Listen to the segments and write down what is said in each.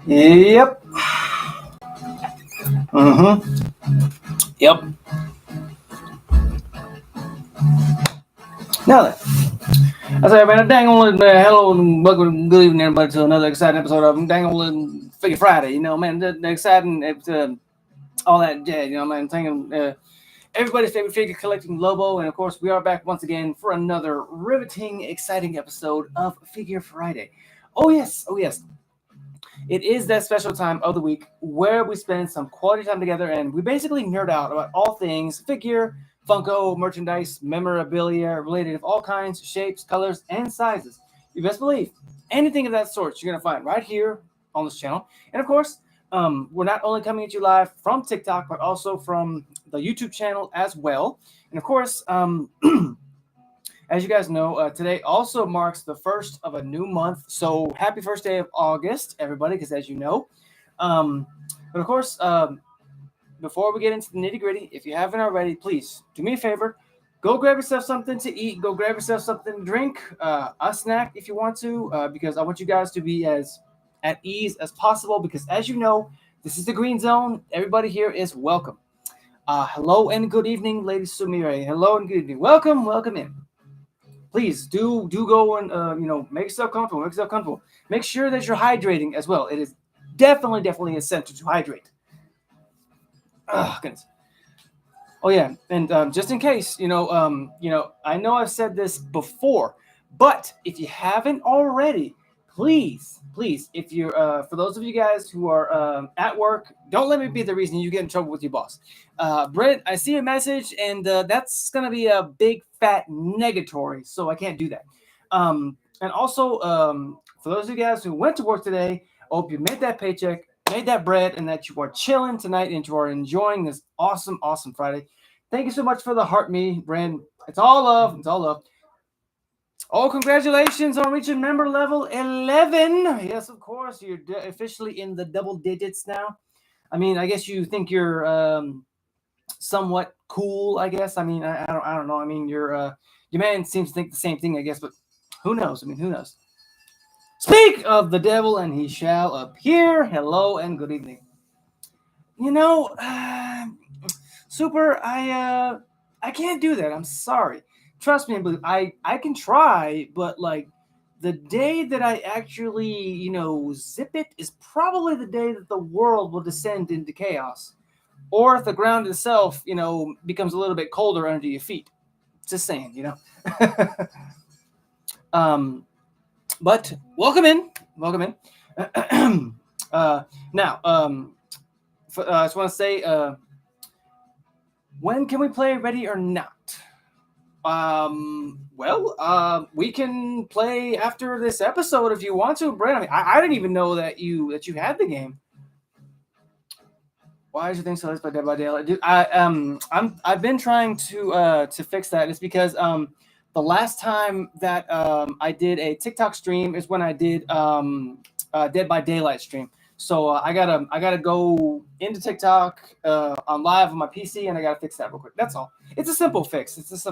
Yep. Yep. Now then, I say, man, dang on, hello and welcome, good evening, everybody, to another exciting episode of Dang on Figure Friday. You know, man, the exciting, all that jazz. You know, man, thanking everybody's favorite figure collecting Lobo, and of course, we are back once again for another riveting, exciting episode of Figure Friday. Oh yes, it is that special time of the week where we spend some quality time together and we basically nerd out about all things figure, Funko, merchandise, memorabilia, related of all kinds, shapes, colors, and sizes. You best believe anything of that sort you're going to find right here on this channel. And of course, we're not only coming at you live from TikTok, but also from the YouTube channel as well. And of course, as you guys know, today also marks the first of a new month. So happy first day of August, everybody, because as you know. But of course, before we get into the nitty gritty, if you haven't already, please do me a favor. Go grab yourself something to eat. Go grab yourself something to drink, a snack if you want to, because I want you guys to be as at ease as possible. Because as you know, this is the green zone. Everybody here is welcome. Hello and good evening, Lady Sumire. Hello and good evening. Welcome in. Please do go and make yourself comfortable. Make yourself comfortable. Make sure that you're hydrating as well. It is definitely essential to hydrate. Oh goodness. Oh yeah, and just in case, I know I've said this before, but if you haven't already, please, if you're for those of you guys who are at work, don't let me be the reason you get in trouble with your boss. Brent, I see your message, and that's gonna be a big fat negatory, so I can't do that. And also, for those of you guys who went to work today, I hope you made that paycheck, made that bread, and that you are chilling tonight and you are enjoying this awesome Friday. Thank you so much for the heart me, Brand. It's all love. It's all love. Oh, congratulations on reaching member level 11. Yes, of course. You're officially in the double digits now. I mean, I guess you think you're somewhat cool, I guess. I mean, I don't know. I mean, your man seems to think the same thing, I guess, but who knows? I mean, who knows? Speak of the devil, and he shall appear. Hello and good evening. You know, Super, I can't do that. I'm sorry. Trust me, I can try, but like the day that I actually, zip it is probably the day that the world will descend into chaos. Or if the ground itself, becomes a little bit colder under your feet. Just saying. But welcome in. Now, I just want to say, when can we play Ready or Not? We can play after this episode if you want to, Brent. I mean, I didn't even know that you had the game. Why is your thing so late by Daylight? Dude, I've been trying to fix that. It's because the last time that I did a TikTok stream is when I did Dead by Daylight stream. So I gotta go into TikTok on live on my PC, and I gotta fix that real quick. That's all. It's a simple fix. Just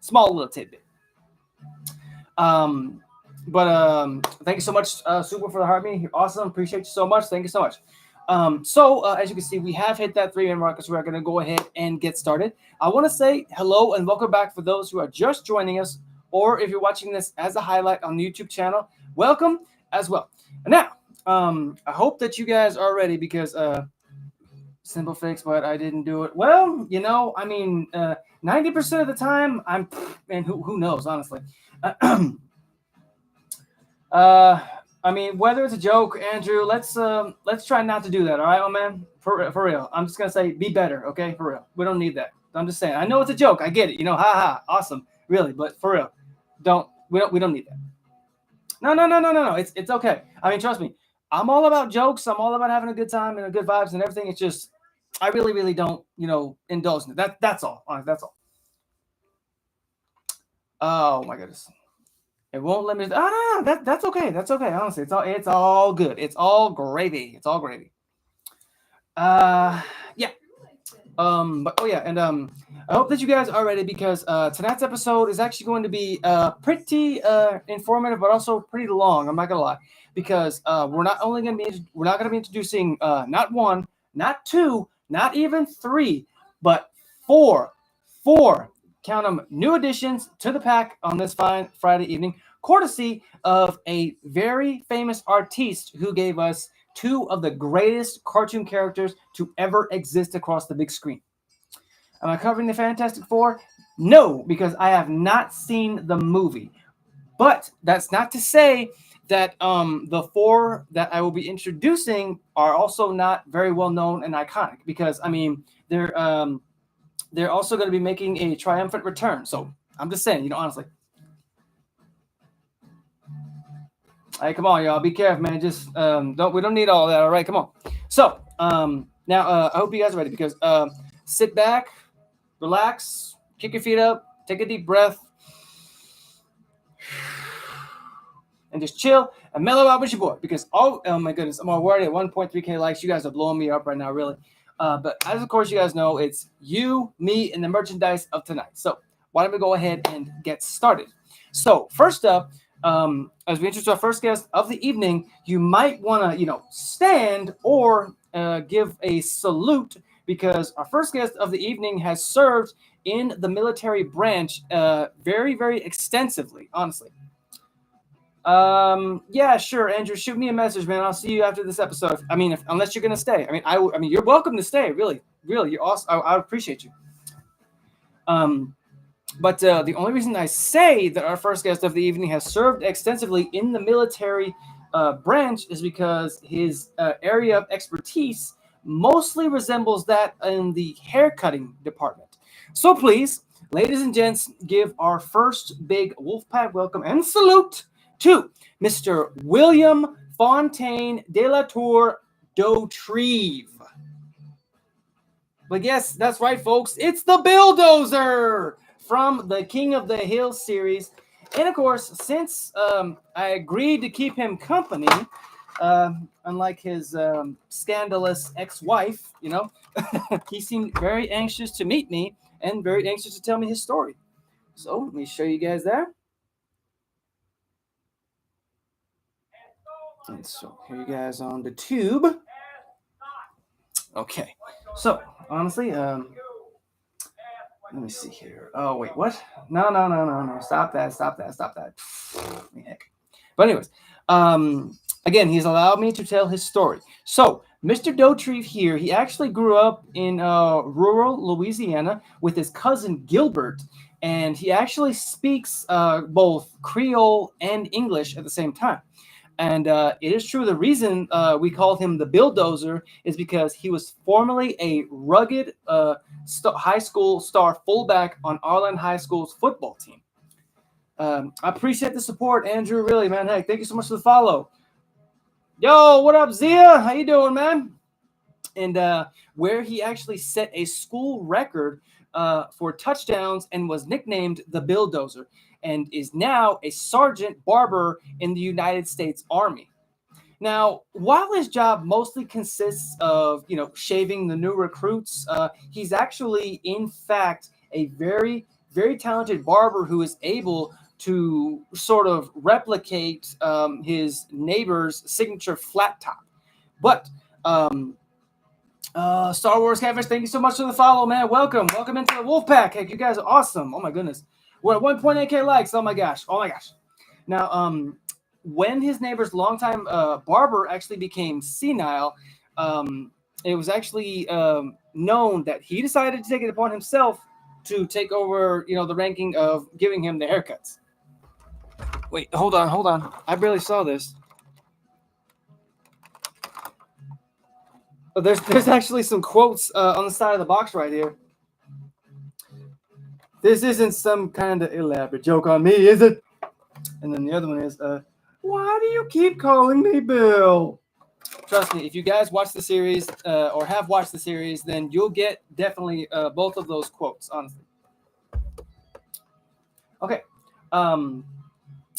small little tidbit. But thank you so much, Super, for the heart me. You're awesome. Appreciate you so much. Thank you so much. So as you can see, we have hit that 3-minute mark, so we're going to go ahead and get started. I want to say hello and welcome back for those who are just joining us, or if you're watching this as a highlight on the YouTube channel, welcome as well. And now, I hope that you guys are ready because simple fix, but I didn't do it. Well, 90% of the time I'm, and who knows, honestly. I mean, whether it's a joke, Andrew, let's try not to do that. All right, oh man, for real. I'm just gonna say, be better, okay? For real, we don't need that. I'm just saying. I know it's a joke. I get it. Ha, awesome, really. But for real, we don't need that. No. It's okay. I mean, trust me. I'm all about jokes. I'm all about having a good time and good vibes and everything. It's just, I really don't, indulge in it. That's all. All right, that's all. Oh my goodness. It won't let me. No. That's okay. That's okay. Honestly, it's all good. It's all gravy. Yeah. But oh yeah, and I hope that you guys are ready because tonight's episode is actually going to be pretty informative, but also pretty long. I'm not gonna lie, because we're not gonna be introducing not one, not two, not even three, but four, count them, new additions to the pack on this fine Friday evening, courtesy of a very famous artiste who gave us two of the greatest cartoon characters to ever exist across the big screen. Am I covering the Fantastic Four? No, because I have not seen the movie. But that's not to say that the four that I will be introducing are also not very well known and iconic. Because I mean, they're also going to be making a triumphant return. So I'm just saying, honestly. Hey, come on, y'all. Be careful, man. Just we don't need all that. All right, come on. So now I hope you guys are ready because sit back, relax, kick your feet up, take a deep breath, and just chill and mellow out with your boy. Because oh my goodness, I'm already at 1.3K likes. You guys are blowing me up right now, really. But as of course you guys know, it's you, me, and the merchandise of tonight. So why don't we go ahead and get started? So first up, as we introduce our first guest of the evening, you might want to, stand or give a salute because our first guest of the evening has served in the military branch very, very extensively, honestly. Yeah, sure, Andrew. Shoot me a message, man. I'll see you after this episode. I mean, unless you're gonna stay. I mean, you're welcome to stay. Really, really, you're awesome. I appreciate you. But the only reason I say that our first guest of the evening has served extensively in the military branch is because his area of expertise mostly resembles that in the haircutting department. So please, ladies and gents, give our first big Wolfpack welcome and salute to Mr. William Fontaine de la Tour d'Autrive. But yes, that's right, folks. It's the Bulldozer from the King of the Hill series. And of course, since I agreed to keep him company, unlike his scandalous ex-wife, he seemed very anxious to meet me and very anxious to tell me his story. So let me show you guys there. And so here you guys on the tube. Okay. So honestly, let me see here. Oh wait, what? No. Stop that. Heck. But anyways, again, he's allowed me to tell his story. So Mr. d'Autrive here, he actually grew up in rural Louisiana with his cousin Gilbert, and he actually speaks both Creole and English at the same time. And it is true. The reason we called him the Bulldozer is because he was formerly a rugged high school star fullback on Arlen High School's football team. I appreciate the support, Andrew. Really, man. Hey, thank you so much for the follow. Yo, what up, Zia? How you doing, man? And where he actually set a school record for touchdowns and was nicknamed the Bulldozer, and is now a sergeant barber in the United States Army. Now, while his job mostly consists of, shaving the new recruits, he's actually, in fact, a very, very talented barber who is able to sort of replicate his neighbor's signature flat top. But Star Wars Catfish, thank you so much for the follow, man. Welcome into the Wolfpack. Heck, you guys are awesome. Oh my goodness, we're at 1.8K likes. Oh my gosh. Now, when his neighbor's longtime barber actually became senile, it was actually known that he decided to take it upon himself to take over, the ranking of giving him the haircuts. Wait, hold on. I barely saw this. There's actually some quotes on the side of the box right here. This isn't some kind of elaborate joke on me, is it? And then the other one is, why do you keep calling me Bill? Trust me, if you guys watch the series or have watched the series, then you'll get definitely both of those quotes, honestly. Okay.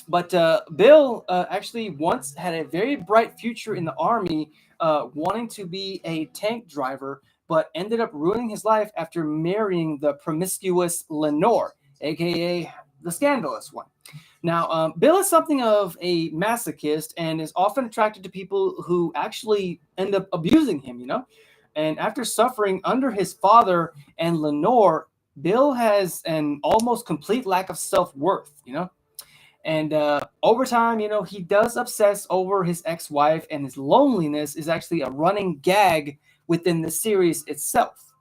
But Bill actually once had a very bright future in the Army, wanting to be a tank driver but ended up ruining his life after marrying the promiscuous Lenore, aka the scandalous one. Now, Bill is something of a masochist and is often attracted to people who actually end up abusing him, And after suffering under his father and Lenore, Bill has an almost complete lack of self-worth. And over time, he does obsess over his ex-wife, and his loneliness is actually a running gag within the series itself.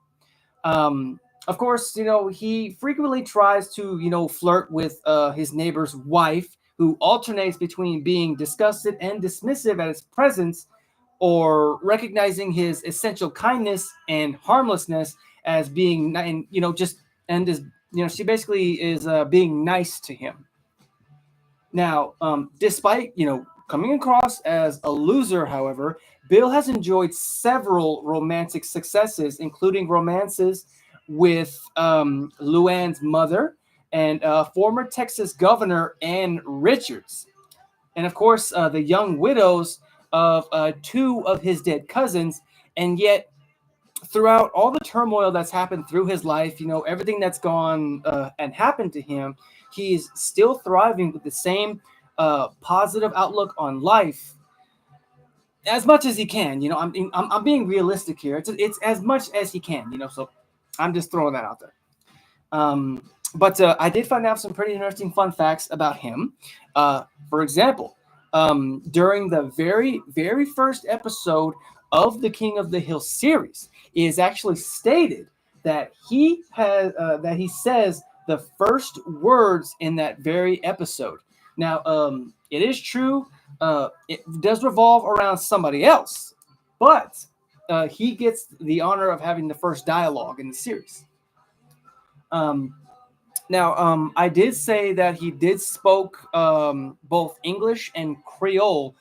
Of course, he frequently tries to, flirt with his neighbor's wife, who alternates between being disgusted and dismissive at his presence, or recognizing his essential kindness and harmlessness as being, and she basically is being nice to him. Now, despite coming across as a loser, however, Bill has enjoyed several romantic successes, including romances with Luann's mother and former Texas Governor Ann Richards, and of course the young widows of two of his dead cousins. And yet, throughout all the turmoil that's happened through his life, everything that's gone and happened to him, he's still thriving with the same positive outlook on life as much as he can. I'm being realistic here. It's as much as he can. So I'm just throwing that out there. But I did find out some pretty interesting fun facts about him. For example, during the very, very first episode of the King of the Hill series, it is actually stated that he says the first words in that very episode. Now, it is true. It does revolve around somebody else, but he gets the honor of having the first dialogue in the series. Now, I did say that he did spoke both English and Creole,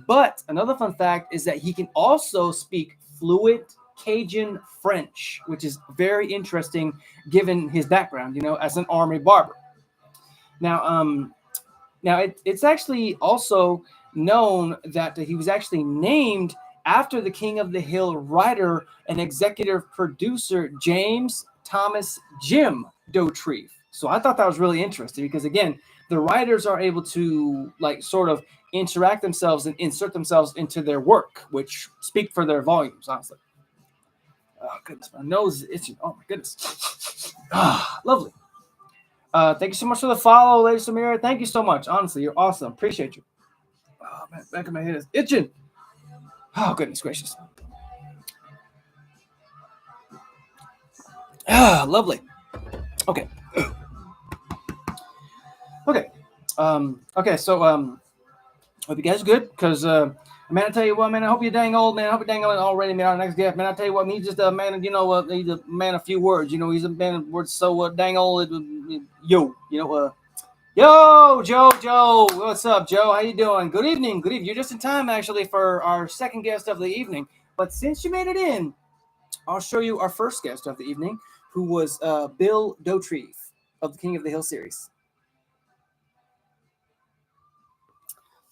but another fun fact is that he can also speak fluent Cajun French, which is very interesting given his background, as an army barber. Now, it's actually also known that he was actually named after the King of the Hill writer and executive producer James Thomas Jim Dauterive. So I thought that was really interesting because, again, the writers are able to sort of interact themselves and insert themselves into their work, which speak for their volumes, honestly. Oh, goodness, my nose is itching. Oh, my goodness. Lovely. Thank you so much for the follow, Lady Samira. Thank you so much. Honestly, you're awesome. Appreciate you. Oh, man, back of my head is itching. Oh, goodness gracious. Lovely. Okay. Okay. So, hope you guys are good, because, man, I tell you what, man, I hope you're dang old, man. I hope you're dang old already, man. Our next guest, man, I tell you what, he's just a man, he's a man of few words, he's a man of words so dang old. Yo, Joe, what's up, Joe? How you doing? Good evening. You're just in time, actually, for our second guest of the evening. But since you made it in, I'll show you our first guest of the evening, who was Bill Dauterive of the King of the Hill series.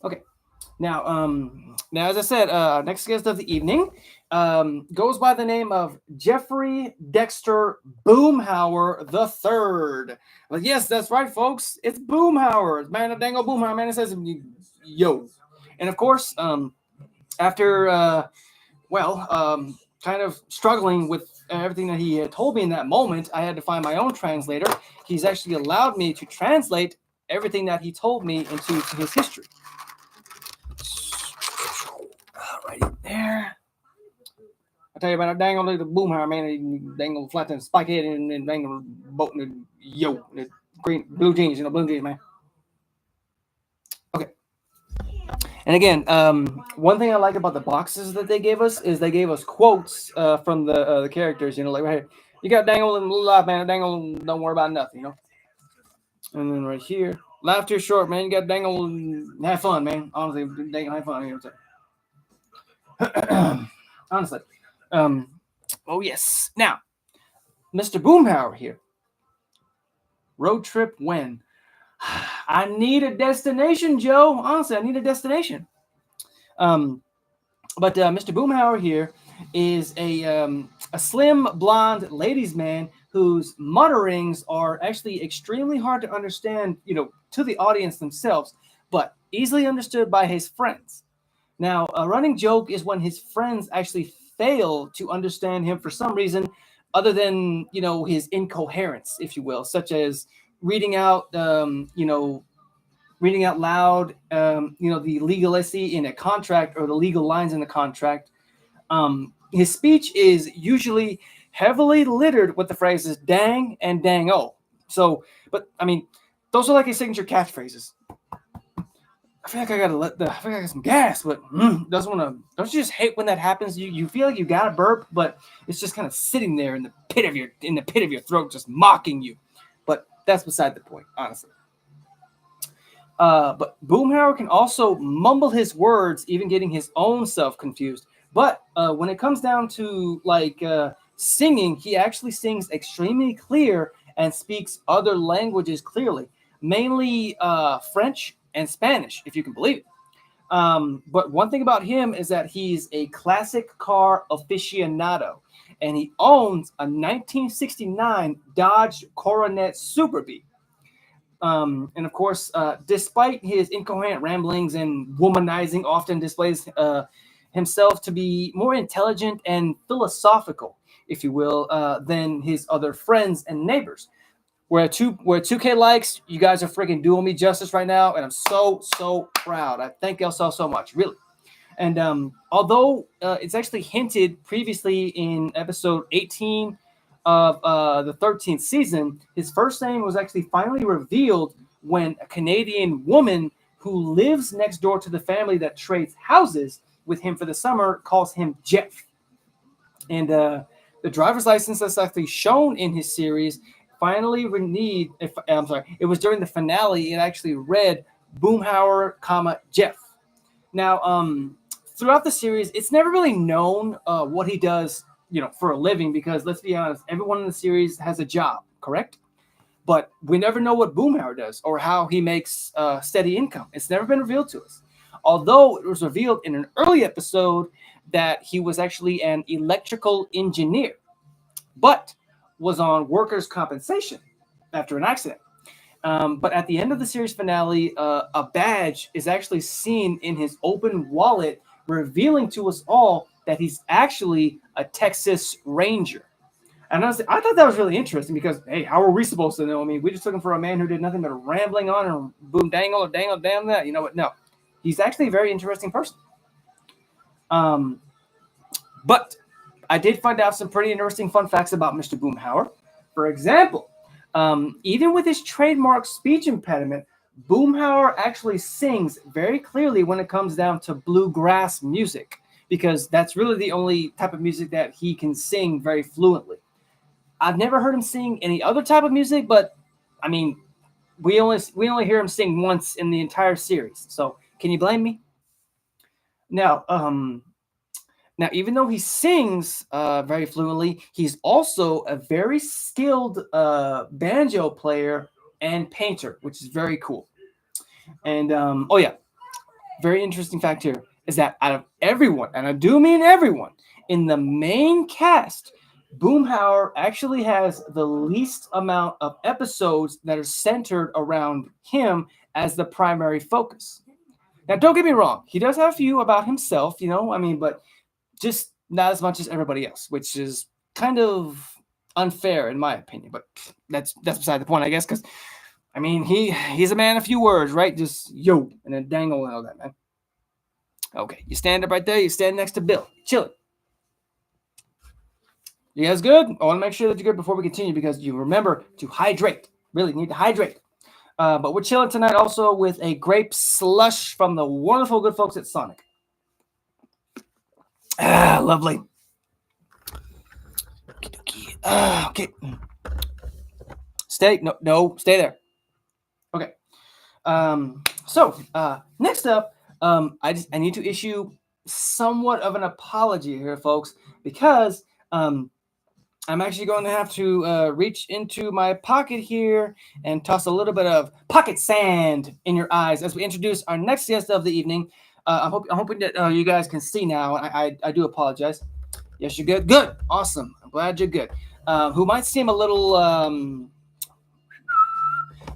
Okay. Now, as I said, next guest of the evening goes by the name of Jeffrey Dexter Boomhauer III. Well, yes, that's right, folks. It's Boomhauer. Man, a dango Boomhauer. Man, it says, yo. And of course, after, kind of struggling with everything that he had told me in that moment, I had to find my own translator. He's actually allowed me to translate everything that he told me into his history. Right there. I tell you about a dang old little Boomhauer, man. Dang old flat and spike head and dang old boat and yo, and green blue jeans, man. Okay. And again, one thing I like about the boxes that they gave us is they gave us quotes from the characters. Like right here, you got dang old and blue life, man. Dang old, don't worry about nothing, And then right here, life too short, man. You got dang old, and have fun, man. Honestly, dang have fun. Honestly. Oh, yes. Now, Mr. Boomhauer here. Road trip when? I need a destination, Joe. Honestly, I need a destination. But Mr. Boomhauer here is a slim blonde ladies man whose mutterings are actually extremely hard to understand, to the audience themselves, but easily understood by his friends. Now, a running joke is when his friends actually fail to understand him for some reason other than, his incoherence, if you will, such as reading out, reading out loud, the legality in a contract or the legal lines in the contract. His speech is usually heavily littered with the phrases dang and dang oh. So, but I mean, those are like his signature catchphrases. I feel like I got some gas, but doesn't want to. Don't you just hate when that happens? You feel like you got a burp, but it's just kind of sitting there in the pit of your throat, just mocking you. But that's beside the point, honestly. But Boomhauer can also mumble his words, even getting his own self confused. But when it comes down to singing, he actually sings extremely clear and speaks other languages clearly, mainly French and Spanish, if you can believe it. But one thing about him is that he's a classic car aficionado, and he owns a 1969 Dodge Coronet Super Bee. And of course, despite his incoherent ramblings and womanizing, often displays himself to be more intelligent and philosophical, if you will, than his other friends and neighbors. We're at 2K likes. You guys are freaking doing me justice right now, and I'm so proud. I thank y'all so much, really. And although it's actually hinted previously in episode 18 of the 13th season, his first name was actually finally revealed when a Canadian woman who lives next door to the family that trades houses with him for the summer calls him Jeff. And the driver's license that's actually shown in his series finally renewed. I'm sorry, it was during the finale. It actually read Boomhauer, Jeff. Now, throughout the series, it's never really known what he does, for a living, because let's be honest, everyone in the series has a job, correct? But we never know what Boomhauer does or how he makes steady income. It's never been revealed to us. Although it was revealed in an early episode that he was actually an electrical engineer, but was on workers' compensation after an accident. But at the end of the series finale, a badge is actually seen in his open wallet, revealing to us all that he's actually a Texas Ranger. And honestly, I thought that was really interesting because, hey, how are we supposed to know? I mean, we're just looking for a man who did nothing but rambling on and boom, dangle, or dangle, damn that. You know what? No, he's actually a very interesting person. But I did find out some pretty interesting fun facts about Mr. Boomhauer. For example, even with his trademark speech impediment, Boomhauer actually sings very clearly when it comes down to bluegrass music, because that's really the only type of music that he can sing very fluently. I've never heard him sing any other type of music, but I mean, we only hear him sing once in the entire series. So can you blame me? Now, even though he sings very fluently, he's also a very skilled banjo player and painter, which is very cool. And very interesting fact here is that out of everyone, and I do mean everyone, in the main cast, Boomhauer actually has the least amount of episodes that are centered around him as the primary focus. Now, don't get me wrong, he does have a few about himself, but just not as much as everybody else, which is kind of unfair in my opinion. But that's beside the point, I guess, because he's a man of few words, right? Just yo and then dangle and all that, man. Okay, you stand up right there. You stand next to Bill, chilling. You guys good? I want to make sure that you're good before we continue, because you remember to hydrate. Really need to hydrate. But we're chilling tonight also with a grape slush from the wonderful good folks at Sonic. Lovely. Okay. Stay. No, stay there. Okay. So next up, I need to issue somewhat of an apology here, folks, because I'm actually going to have to reach into my pocket here and toss a little bit of pocket sand in your eyes as we introduce our next guest of the evening. I'm hoping that you guys can see now. I do apologize. Yes, you're good. Good. Awesome. I'm glad you're good. Who might seem a little,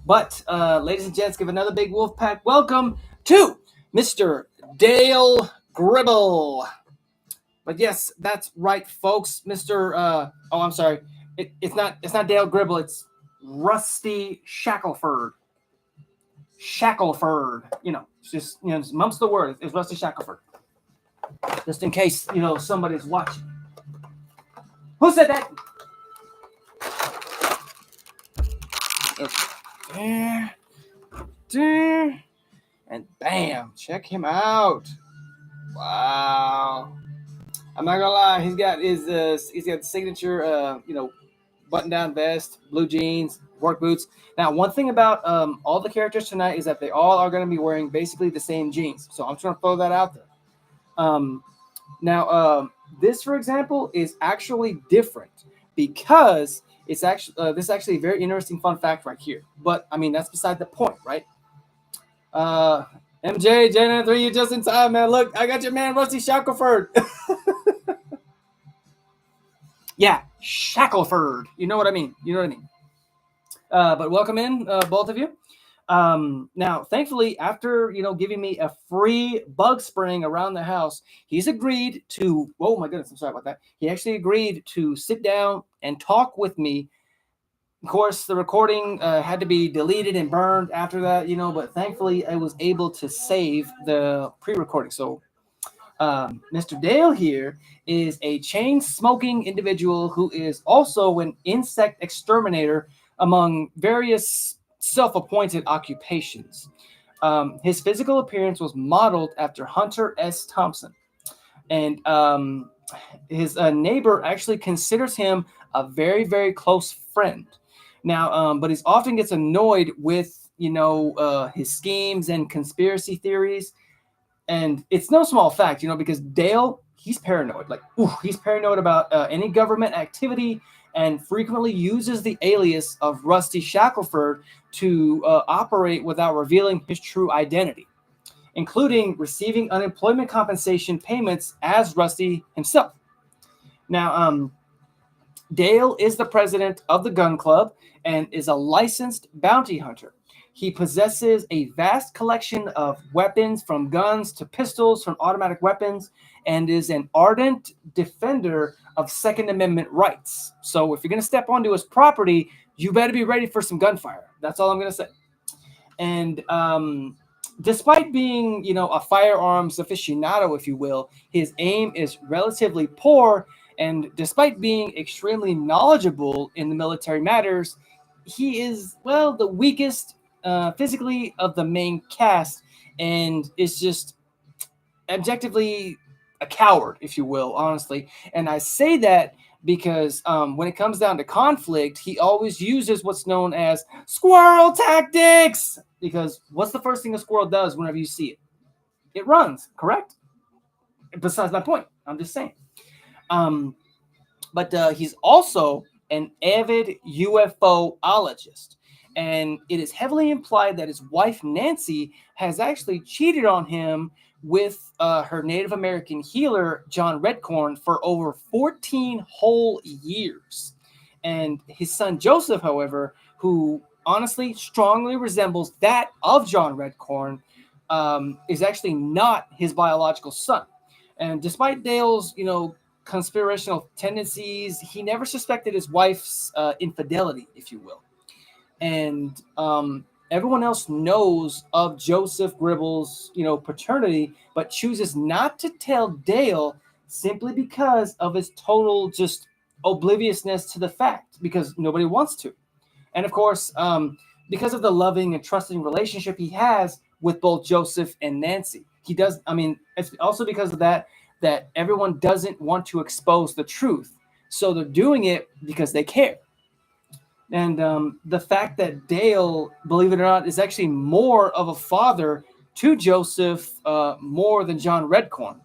but ladies and gents, give another big wolf pack welcome to Mr. Dale Gribble. But yes, that's right, folks. Mr. Oh, I'm sorry. It's not Dale Gribble. It's Rusty Shackelford. Shackelford. It's just mumps the word. It's Rusty Shackelford. Just in case somebody's watching. Who said that? Okay. There. And bam, check him out. Wow. I'm not gonna lie, he's got the signature button down vest, blue jeans, work boots. Now, one thing about all the characters tonight is that they all are going to be wearing basically the same jeans. So I'm just going to throw that out there. Now, this, for example, is actually different because it's actually this is actually a very interesting fun fact right here. But I mean, that's beside the point, right? MJ, J93, you just in time, man. Look, I got your man Rusty Shackelford. Yeah, Shackelford. You know what I mean. But welcome in, both of you. Now, thankfully, after giving me a free bug spraying around the house, he's agreed to. Oh my goodness, I'm sorry about that. He actually agreed to sit down and talk with me. Of course, the recording had to be deleted and burned after that, But thankfully, I was able to save the pre-recording. So, Mr. Dale here is a chain-smoking individual who is also an insect exterminator among various self-appointed occupations. His physical appearance was modeled after Hunter S. Thompson, and his neighbor actually considers him a very, very close friend. Now, but he often gets annoyed with his schemes and conspiracy theories. And it's no small fact, because Dale, he's paranoid. He's paranoid about any government activity and frequently uses the alias of Rusty Shackelford to operate without revealing his true identity, including receiving unemployment compensation payments as Rusty himself. Now, Dale is the president of the gun club and is a licensed bounty hunter. He possesses a vast collection of weapons, from guns to pistols, from automatic weapons, and is an ardent defender of Second Amendment rights. So if you're going to step onto his property, you better be ready for some gunfire. That's all I'm going to say. And despite being, a firearms aficionado, if you will, his aim is relatively poor. And despite being extremely knowledgeable in the military matters, he is, the weakest physically of the main cast, and is just objectively a coward, if you will, honestly. And I say that because when it comes down to conflict, he always uses what's known as squirrel tactics. Because what's the first thing a squirrel does whenever you see it? It runs, correct? Besides my point, I'm just saying. But he's also an avid UFOologist. And it is heavily implied that his wife, Nancy, has actually cheated on him with her Native American healer, John Redcorn, for over 14 whole years. And his son, Joseph, however, who honestly strongly resembles that of John Redcorn, is actually not his biological son. And despite Dale's, conspirational tendencies, he never suspected his wife's infidelity, if you will. And everyone else knows of Joseph Gribble's, paternity, but chooses not to tell Dale simply because of his total just obliviousness to the fact, because nobody wants to. And of course, because of the loving and trusting relationship he has with both Joseph and Nancy. He does, it's also because of that everyone doesn't want to expose the truth. So they're doing it because they care. And the fact that Dale, believe it or not, is actually more of a father to Joseph more than John Redcorn,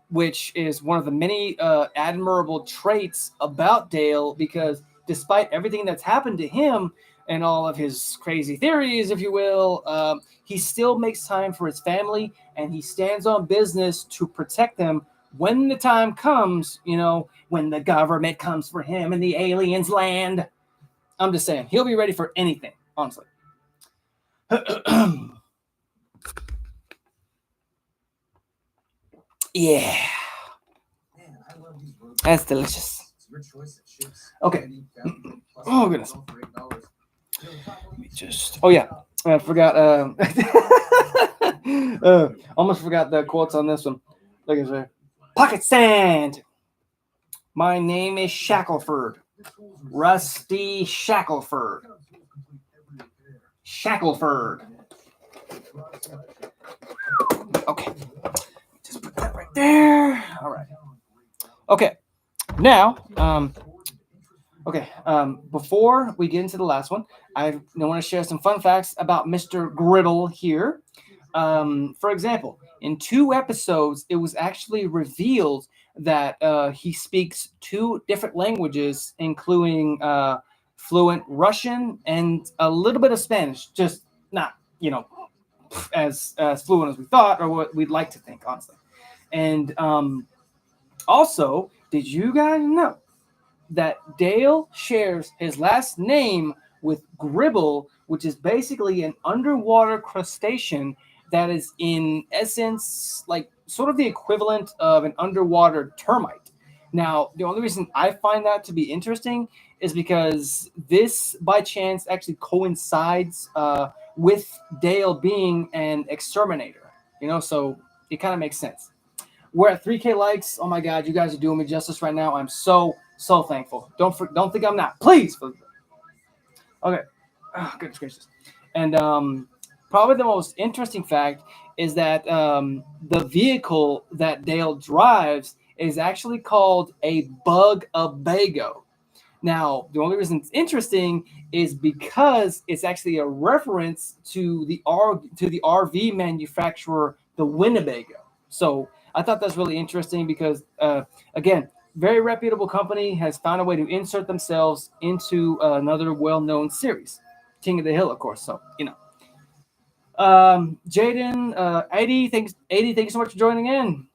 which is one of the many admirable traits about Dale, because despite everything that's happened to him and all of his crazy theories, if you will, he still makes time for his family, and he stands on business to protect them when the time comes, when the government comes for him and the aliens land, I'm just saying, he'll be ready for anything, honestly. Yeah. That's delicious. Okay. Oh, goodness. Let me just. Oh, yeah. I forgot. Almost forgot the quotes on this one. Look at this. Pocket sand. My name is Shackleford. Rusty Shackleford. Shackleford. Okay. Just put that right there. All right. Okay. Now, before we get into the last one, I want to share some fun facts about Mr. Griddle here. For example, in 2 episodes, it was actually revealed that he speaks 2 different languages, including fluent Russian and a little bit of Spanish. Just not, as fluent as we thought or what we'd like to think, honestly. And also, did you guys know that Dale shares his last name with Gribble, which is basically an underwater crustacean that is in essence like sort of the equivalent of an underwater termite. Now, the only reason I find that to be interesting is because this, by chance, actually coincides with Dale being an exterminator. So it kind of makes sense. We're at 3K likes. Oh my God, you guys are doing me justice right now. I'm so thankful. Don't think I'm not. Please. Okay. Oh, goodness gracious. And probably the most interesting fact is that the vehicle that Dale drives is actually called a Bug-a-Bago. Now, the only reason it's interesting is because it's actually a reference to the RV manufacturer, the Winnebago. So I thought that's really interesting because, again, very reputable company has found a way to insert themselves into another well-known series, King of the Hill, of course. So Jaden, 80, thanks so much for joining in.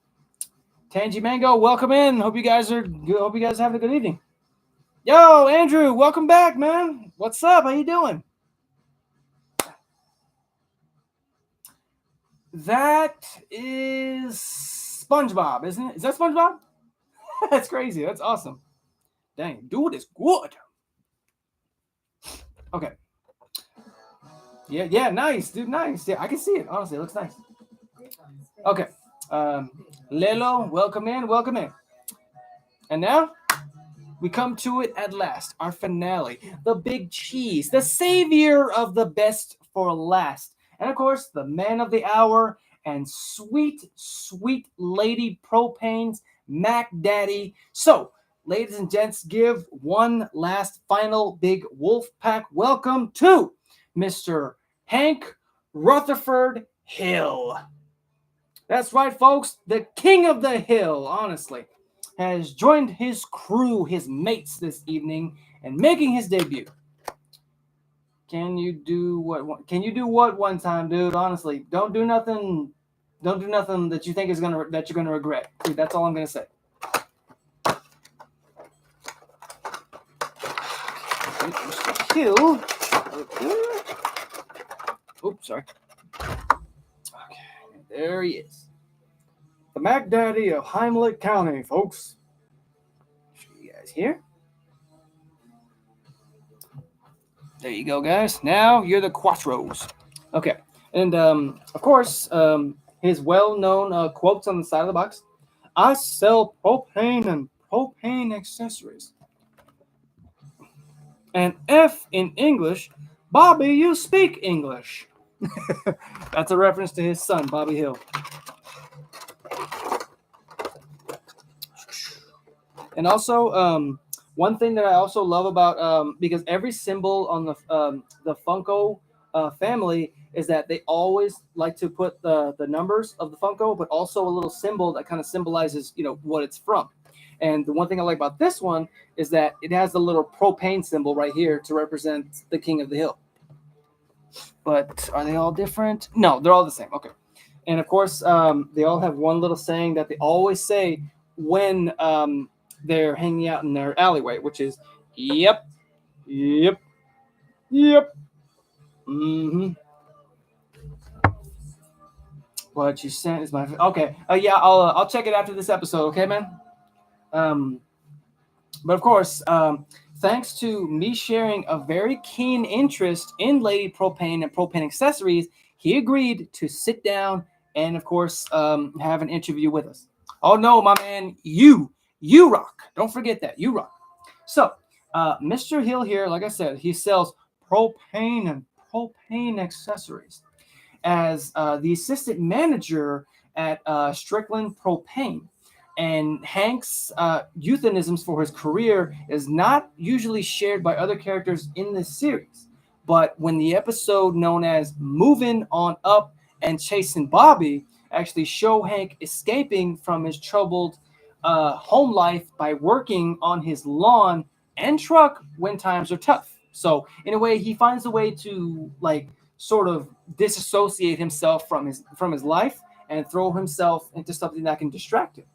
Tangy Mango, welcome in. Hope you guys are having a good evening. Yo, Andrew, welcome back, man. What's up? How you doing? That is SpongeBob, isn't it? Is that SpongeBob? That's crazy. That's awesome. Dang, dude is good. Okay. Yeah, nice, dude, nice. Yeah, I can see it. Honestly, it looks nice. Okay. Lelo, welcome in. And now we come to it at last, our finale, the big cheese, the savior of the best for last. And of course, the man of the hour and sweet, sweet lady propane's Mac Daddy. So, ladies and gents, give one last final big wolf pack welcome to Mr. Hank Rutherford Hill. That's right, folks, the king of the hill, honestly, has joined his crew, his mates this evening, and making his debut. Can you do what one time, dude? Honestly, don't do nothing that you think that you're gonna regret. Dude, that's all I'm gonna say. Mr. Hill. Oops, sorry. Okay, there he is. The Mac Daddy of Heimlich County, folks. Show you guys here. There you go, guys. Now you're the Quattros. Okay. And, of course, his well-known quotes on the side of the box. I sell propane and propane accessories. And F in English, Bobby, you speak English. That's a reference to his son, Bobby Hill. And also, one thing that I also love about, because every symbol on the Funko family is that they always like to put the numbers of the Funko, but also a little symbol that kind of symbolizes, what it's from. And the one thing I like about this one is that it has the little propane symbol right here to represent the King of the Hill. But are they all different? No, they're all the same. Okay. And of course, they all have one little saying that they always say when they're hanging out in their alleyway, which is, "Yep, yep, yep." Mm-hmm. What you sent is my okay. Yeah, I'll check it after this episode. Okay, man. Um, but of course, thanks to me sharing a very keen interest in Lady Propane and propane accessories, he agreed to sit down and, of course, have an interview with us. Oh no, my man, you rock. Don't forget that you rock. So, Mr. Hill here, like I said, he sells propane and propane accessories as the assistant manager at Strickland Propane. And Hank's euphemisms for his career is not usually shared by other characters in this series. But when the episode known as Moving On Up and Chasing Bobby actually show Hank escaping from his troubled home life by working on his lawn and truck when times are tough. So in a way, he finds a way to like sort of disassociate himself from his life and throw himself into something that can distract him.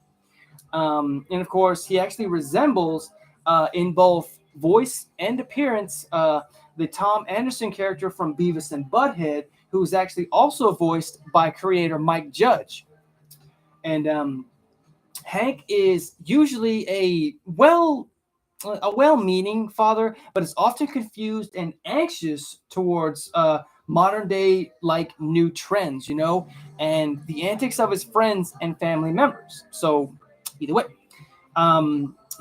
And of course, he actually resembles in both voice and appearance the Tom Anderson character from Beavis and Butthead, who is actually also voiced by creator Mike Judge. And Hank is usually a well-meaning father, but is often confused and anxious towards modern day like new trends, and the antics of his friends and family members. So either way,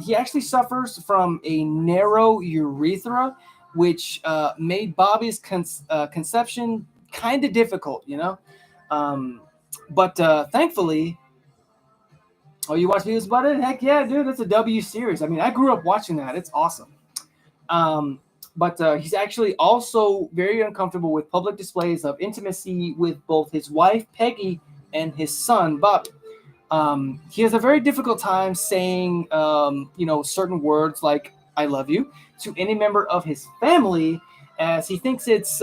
he actually suffers from a narrow urethra, which made Bobby's conception kind of difficult, but thankfully. Oh, you watch Beavis and Butthead? Heck yeah, dude! That's a W series. I mean, I grew up watching that. It's awesome. But he's actually also very uncomfortable with public displays of intimacy with both his wife Peggy and his son Bobby. He has a very difficult time saying, certain words like "I love you" to any member of his family, as he thinks it's,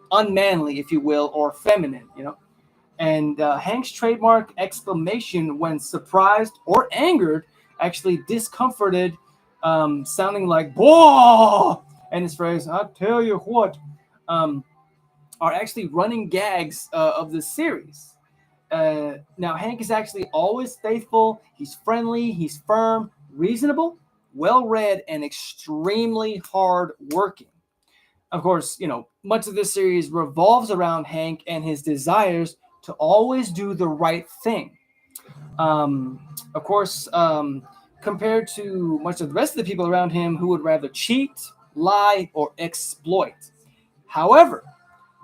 unmanly, if you will, or feminine. And Hank's trademark exclamation when surprised or angered actually discomforted, sounding like "Whoa!" and his phrase "I tell you what," are actually running gags of the series. Now, Hank is actually always faithful. He's friendly. He's firm, reasonable, well-read, and extremely hard-working. Of course, much of this series revolves around Hank and his desires to always do the right thing. Of course, compared to much of the rest of the people around him who would rather cheat, lie, or exploit. However,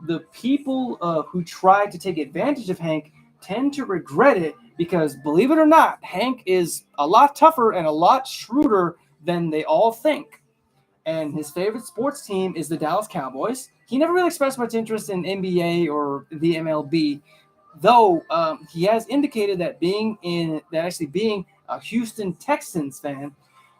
the people who try to take advantage of Hank tend to regret it because, believe it or not, Hank is a lot tougher and a lot shrewder than they all think. And his favorite sports team is the Dallas Cowboys. He never really expressed much interest in NBA or the MLB, though he has indicated that being a Houston Texans fan,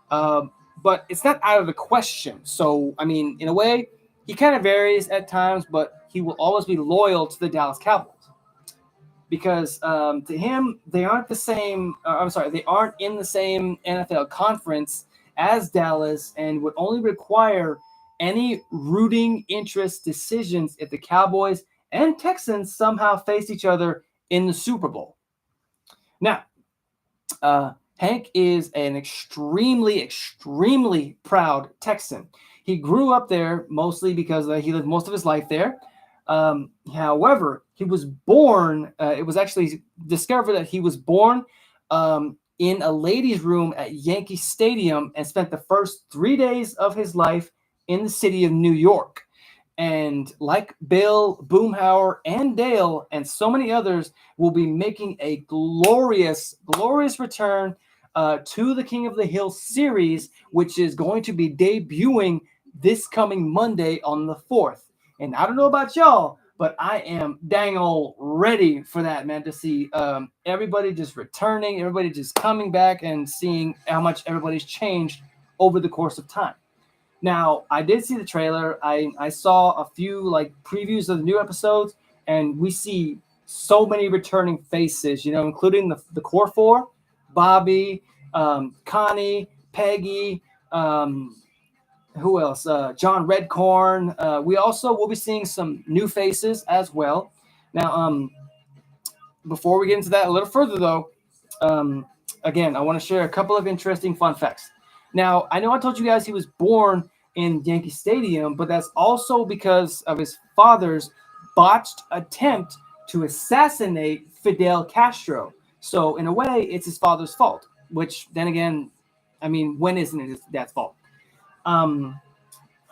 but it's not out of the question. So, I mean, in a way, he kind of varies at times, but he will always be loyal to the Dallas Cowboys. Because to him, they aren't the same. They aren't in the same NFL conference as Dallas, and would only require any rooting interest decisions if the Cowboys and Texans somehow face each other in the Super Bowl. Now, Hank is an extremely, extremely proud Texan. He grew up there mostly because he lived most of his life there. However, he was born, it was actually discovered that he was born in a ladies' room at Yankee Stadium and spent the first 3 days of his life in the city of New York. And like Bill, Boomhauer, and Dale, and so many others, will be making a glorious, glorious return to the King of the Hill series, which is going to be debuting this coming Monday on the 4th. And I don't know about y'all, but I am dang old ready for that, man, to see everybody just returning, everybody just coming back and seeing how much everybody's changed over the course of time. Now, I did see the trailer. I saw a few like previews of the new episodes, and we see so many returning faces, including the core four, Bobby, Connie, Peggy, who else? John Redcorn. We also will be seeing some new faces as well. Now, before we get into that a little further, though, um, again, I want to share a couple of interesting fun facts. Now, I know I told you guys he was born in Yankee Stadium, but that's also because of his father's botched attempt to assassinate Fidel Castro. So, in a way, it's his father's fault, which then again, I mean, when isn't it his dad's fault? Um,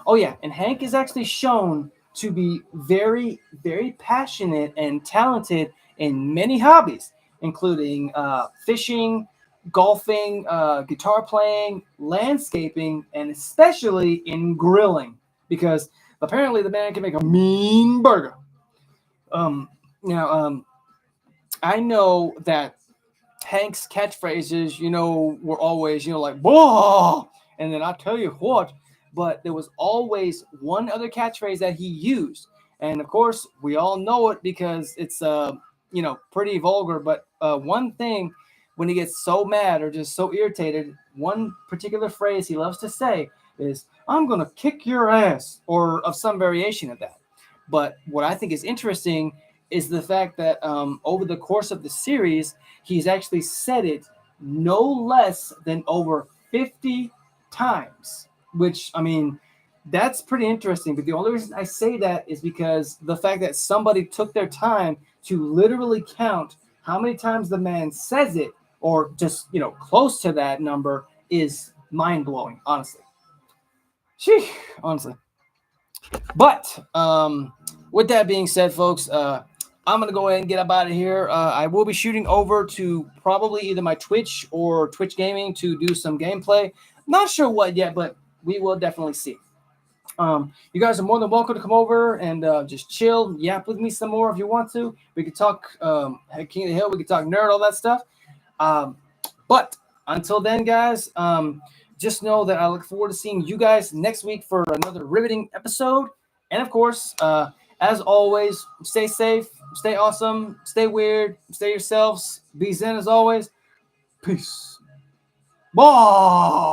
Oh yeah, and Hank is actually shown to be very, very passionate and talented in many hobbies, including fishing, golfing, guitar playing, landscaping, and especially in grilling. Because apparently the man can make a mean burger. Um, now, I know that Hank's catchphrases, were always, like, "Whoa!" And then I tell you what, but there was always one other catchphrase that he used. And of course, we all know it because it's, pretty vulgar. But one thing, when he gets so mad or just so irritated, one particular phrase he loves to say is, "I'm going to kick your ass," or of some variation of that. But what I think is interesting is the fact that over the course of the series, he's actually said it no less than over 50 times, which, I mean, that's pretty interesting. But the only reason I say that is because the fact that somebody took their time to literally count how many times the man says it, or just, close to that number, is mind blowing, honestly. Sheesh, honestly. But with that being said, folks, I'm going to go ahead and get up out of here. I will be shooting over to probably either my Twitch or Twitch Gaming to do some gameplay. Not sure what yet, but we will definitely see. You guys are more than welcome to come over and just chill, yap with me some more if you want to. We could talk King of the Hill, we could talk nerd, all that stuff. But until then, guys, just know that I look forward to seeing you guys next week for another riveting episode. And of course, as always, stay safe, stay awesome, stay weird, stay yourselves, be zen as always. Peace. Bye.